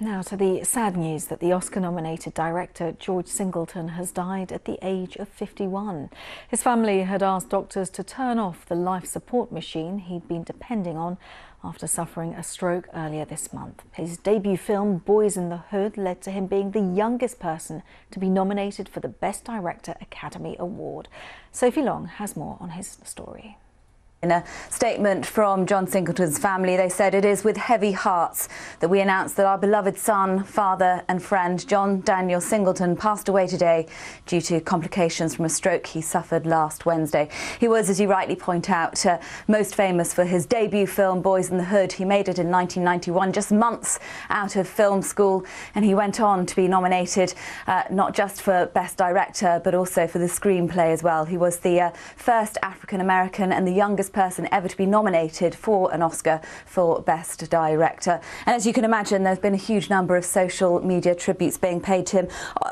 Now to the sad news that the Oscar-nominated director George Singleton has died at the age of 51. His family had asked doctors to turn off the life support machine he'd been depending on after suffering a stroke earlier this month. His debut film, Boyz in the Hood, led to him being the youngest person to be nominated for the Best Director Academy Award. Sophie Long has more on his story. In a statement from John Singleton's family, they said, "It is with heavy hearts that we announce that our beloved son, father and friend, John Daniel Singleton, passed away today due to complications from a stroke he suffered last Wednesday." He was, as you rightly point out, most famous for his debut film, Boyz in the Hood. He made it in 1991, just months out of film school, and he went on to be nominated not just for Best Director, but also for the screenplay as well. He was the first African-American and the youngest person ever to be nominated for an Oscar for Best Director. And as you can imagine, there's been a huge number of social media tributes being paid to him,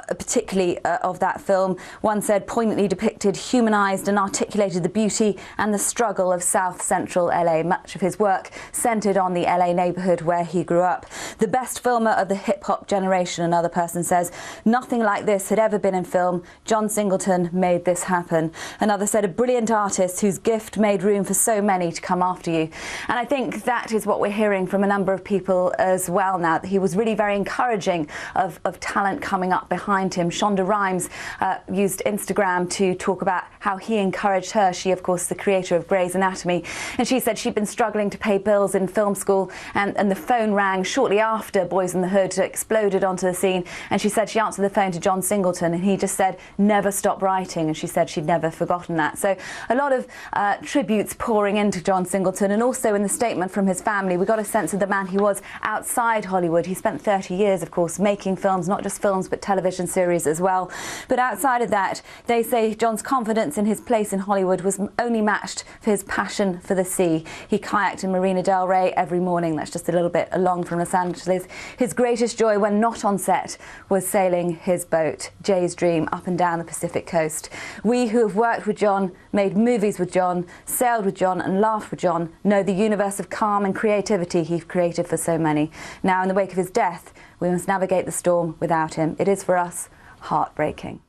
particularly of that film. One said, "Poignantly depicted, humanised and articulated the beauty and the struggle of South Central LA. Much of his work centred on the LA neighbourhood where he grew up. The best filmer of the hip-hop generation," another person says. "Nothing like this had ever been in film. John Singleton made this happen." Another said, "A brilliant artist whose gift made room for so many to come after you." And I think that is what we're hearing from a number of people as well now, that he was really very encouraging of talent coming up behind him. Shonda Rhimes used Instagram to talk about how he encouraged her. She, of course, the creator of Grey's Anatomy. And she said she'd been struggling to pay bills in film school, and the phone rang shortly after Boyz in the Hood exploded onto the scene. And she said she answered the phone to John Singleton, and he just said, "Never stop writing." And she said she'd never forgotten that. So a lot of tributes pouring into John Singleton, and also in the statement from his family, we got a sense of the man he was outside Hollywood. He spent 30 years, of course, making films, not just films, but television series as well. But outside of that, they say John's confidence in his place in Hollywood was only matched for his passion for the sea. He kayaked in Marina del Rey every morning. That's just a little bit along from Los Angeles. His greatest joy when not on set was sailing his boat, Jay's Dream, up and down the Pacific coast. We who have worked with John, made movies with John, sailed with John and laughed with John, know the universe of calm and creativity he created for so many. Now, in the wake of his death, we must navigate the storm without him. It is for us heartbreaking.